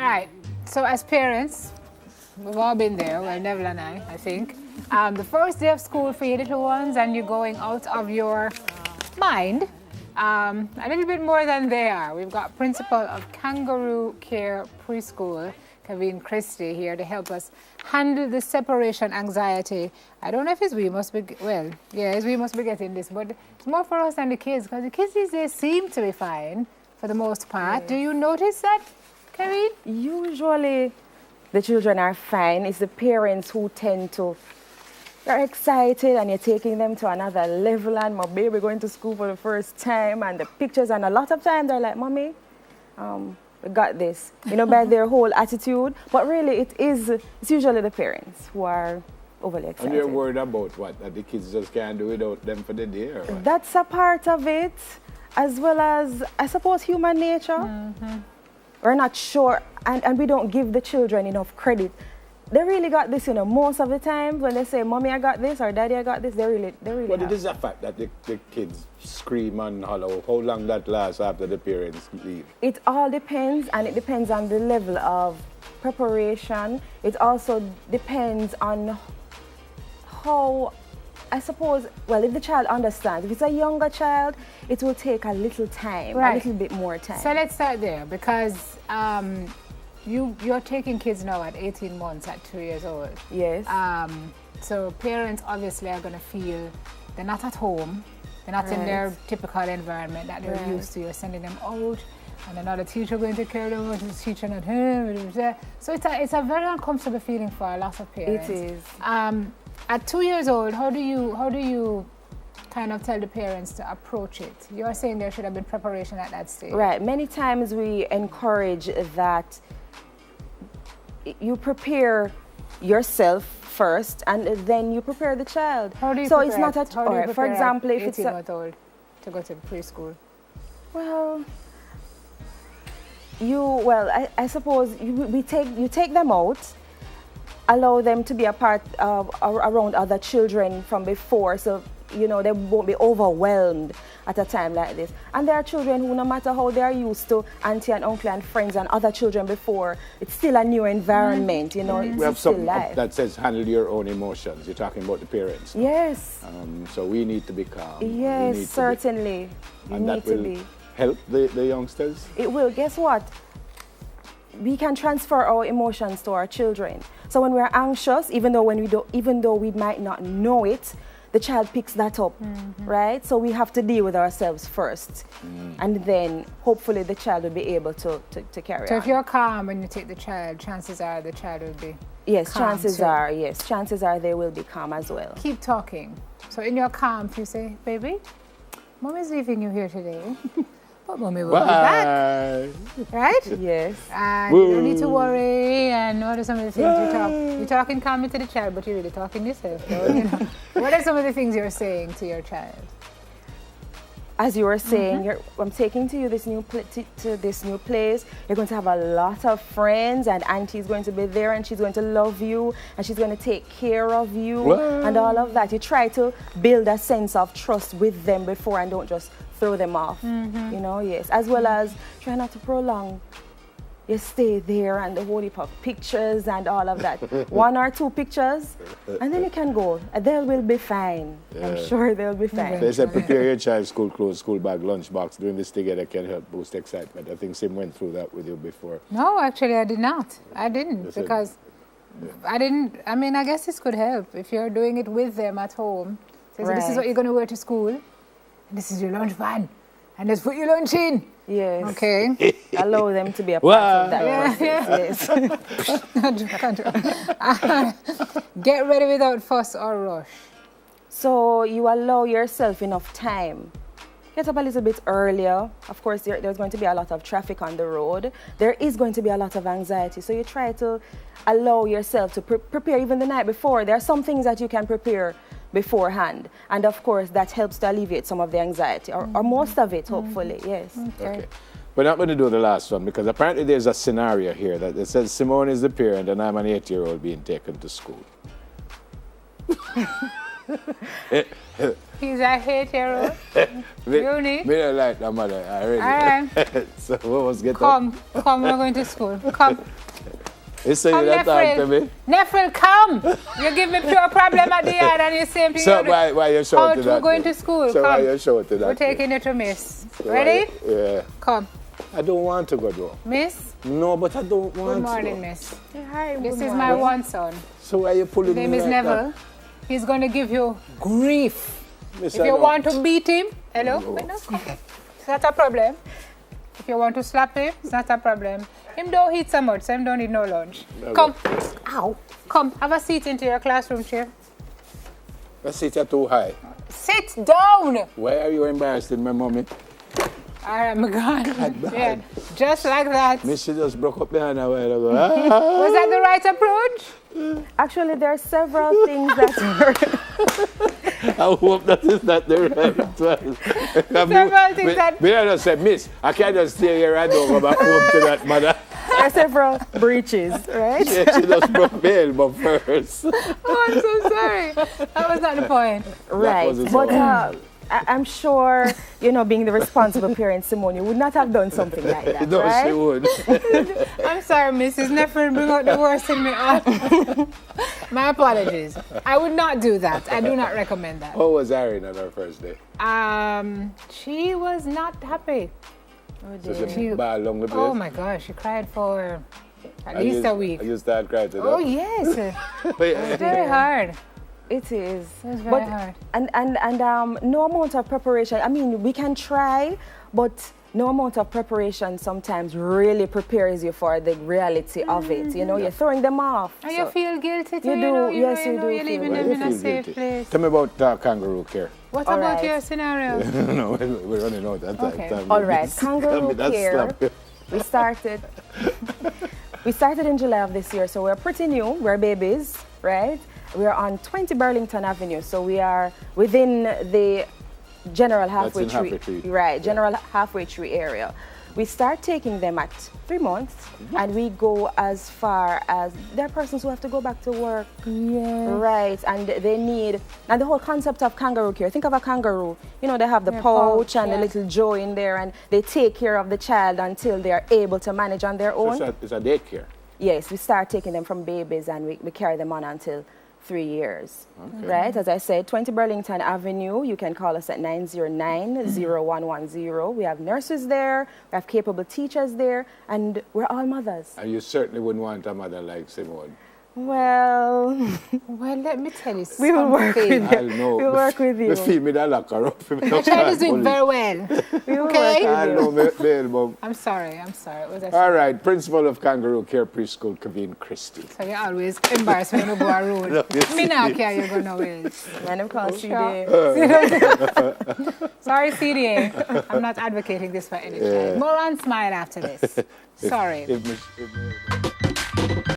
right. So as parents, we've all been there. Well, Neville and I think. The first day of school for your little ones, and you're going out of your mind a little bit more than they are. We've got principal of Kangaroo Care Preschool, Kevin Christie, here to help us handle the separation anxiety. I don't know if it's we must be, well, yeah, it's we must be getting this, but it's more for us than the kids, because the kids these days seem to be fine for the most part. Yes. Do you notice that, Kevin? Usually the children are fine. It's the parents who tend to, they're excited and you're taking them to another level, and my baby going to school for the first time, and the pictures, and a lot of times they're like, Mommy, we got this, you know, by their whole attitude. But really it's usually the parents who are overly excited. And you're worried about what? That the kids just can't do without them for the day, or what? That's a part of it, as well as, I suppose, human nature. Mm-hmm. We're not sure, and we don't give the children enough credit. They really got this, you know, most of the time when they say, Mommy, I got this, or Daddy, I got this, they really But have. it is a fact that the kids scream and holler. How long that lasts after the parents leave? It all depends, and it depends on the level of preparation. It also depends on how, I suppose, well, if the child understands. If it's a younger child, it will take a little time, a little bit more time. So let's start there, because you're taking kids now at 18 months, at 2 years old. Yes. So parents obviously are going to feel they're not at home, they're not in their typical environment that they're used to. You're sending them out, and another teacher going to take care of them, which is teacher not home. So it's a very uncomfortable feeling for a lot of parents. It is. At 2 years old, how do you kind of tell the parents to approach it? You're saying there should have been preparation at that stage. Right. Many times we encourage that you prepare yourself first, and then you prepare the child. How do you so prepare, it's not at how do you for example, if it's 18-month-old to go to preschool? Well, I suppose you take them out, allow them to be a part of around other children from before, so you know they won't be overwhelmed at a time like this. And there are children who, no matter how they are used to auntie and uncle and friends and other children before, it's still a new environment, you know. It's We have still something life. that says handle your own emotions. You're talking about the parents. Yes. So we need to be calm. Yes, certainly. You And need that to will be. help the youngsters. It will. Guess what? We can transfer our emotions to our children. So when we're anxious, even though we might not know it, the child picks that up, right? So we have to deal with ourselves first, and then hopefully the child will be able to carry on. So if you're calm when you take the child, chances are the child will be Yes, calm chances too. are, yes. Chances are they will be calm as well. Keep talking. So in your calm, if you say, baby, Mommy's leaving you here today, but Mommy will be back, right? Yes. And you don't need to worry, and what are some of the things you talk? You're talking calmly to the child, but you're really talking yourself, though, you know. What are some of the things you're saying to your child? As you were saying, I'm taking to you this new to this new place. You're going to have a lot of friends, and Auntie's going to be there, and she's going to love you, and she's going to take care of you, and all of that. You try to build a sense of trust with them before, and don't just throw them off. You know, yes. As well as try not to prolong. You stay there, and the whole heap of pictures and all of that. 1 or 2 pictures, and then you can go. They will be fine. I'm sure they'll be fine. They said prepare your child's school clothes, school bag, lunchbox. Doing this together can help boost excitement. I think Sim went through that with you before. No, actually, I did not. I didn't, because I didn't. I mean, I guess this could help if you're doing it with them at home. So this is what you're going to wear to school, and this is your lunch van, and let's put your lunch in. Yes. Okay. Allow them to be a part of that process. Yes. Get ready without fuss or rush. So you allow yourself enough time. Get up a little bit earlier. Of course, there's going to be a lot of traffic on the road. There is going to be a lot of anxiety. So you try to allow yourself to prepare even the night before. There are some things that you can prepare beforehand, and of course that helps to alleviate some of the anxiety, or most of it, hopefully. Yes. Okay. We're not going to do the last one, because apparently there's a scenario here that it says Simone is the parent and I'm an 8-year-old being taken to school. He's a 8-year-old. Uni. Me don't like that mother already. Alright. So what was get up? Come, we're going to school. Come. You say Come, you don't talk to me? Nefril, come! You give me pure problem at the end and you say So why you show to that? We're going to school. So come. why you show to that? We're taking you to Miss. So Ready? Yeah. Come. I don't want to go though. Miss? No, but I don't want to. Good morning, Miss. Hi, This is my one son. So why you pulling His name me is like Neville. He's going to give you grief. Miss, If I you don't- want to beat him, hello? No. Wait, no, come. It's not a problem. If you want to slap him, it's not a problem. Him don't eat so much, so him don't need no lunch. No, Come. Ow. Come, have a seat into your classroom chair. The seats are too high. Sit down. Why are you embarrassing my mommy? All right, my God. bad. Yeah, just like that. Miss, she just broke up the hand a while ago. Was that the right approach? Actually, there are several things that I hope that is not the right one. Several things that- Me I just say, Miss, I can't just stay here and don't go back home to that mother. there are several breaches, right? She just broke my elbow first. Oh, I'm so sorry. That was not the point. Right. was his But fault. I'm sure, being the responsible parent, Simone, you would not have done something like that, No, right? she would. I'm sorry, Mrs. Never bring out the worst in me. My apologies. I would not do that. I do not recommend that. How was Irene on her first day? She was not happy. So she ball along the place? Oh my gosh, she cried for at least a week. I just started crying to Oh that. yes, it Yeah. was very hard. It is. It was very hard. And no amount of preparation. I mean, we can try, but no amount of preparation sometimes really prepares you for the reality of it. You're throwing them off. And So- you feel guilty too, You do, yes, you do You're feel leaving Why them you in a feel safe guilty? place. Tell me about kangaroo care. What All about right. your scenario? No, we're running out of time. Okay. All right, Tell me kangaroo that care. slap. We started in July of this year, so we're pretty new. We're babies, right? We're on 20 Burlington Avenue, so we are within the general halfway in tree, halfway tree. right? General halfway tree area. We start taking them at 3 months, and we go as far as there are persons who have to go back to work, right? And they need, and the whole concept of kangaroo care. Think of a kangaroo. They have the Their pouch pouch, and the yeah. little jaw in there, and they take care of the child until they are able to manage on their own. So it's a daycare. Yes, we start taking them from babies and we carry them on until 3 years. Okay. Right? As I said, 20 Burlington Avenue. You can call us at 909-0110. We have nurses there, we have capable teachers there, and we're all mothers. And you certainly wouldn't want a mother like Simone. Well, Well, let me tell you we will work with something. you. I'll know. We'll work with you. The female that lock her up. The child is doing very well. We will Okay. work I with know, you. my elbow. I'm sorry. It was a All right, principal of Kangaroo Care Preschool, Kaveen Christie. So you always embarrass me when you go a road. No, you Me see. now care you go nowhere. Man of call CD. Sorry, CDA. I'm not advocating this for any child. More on smile after this. Sorry. If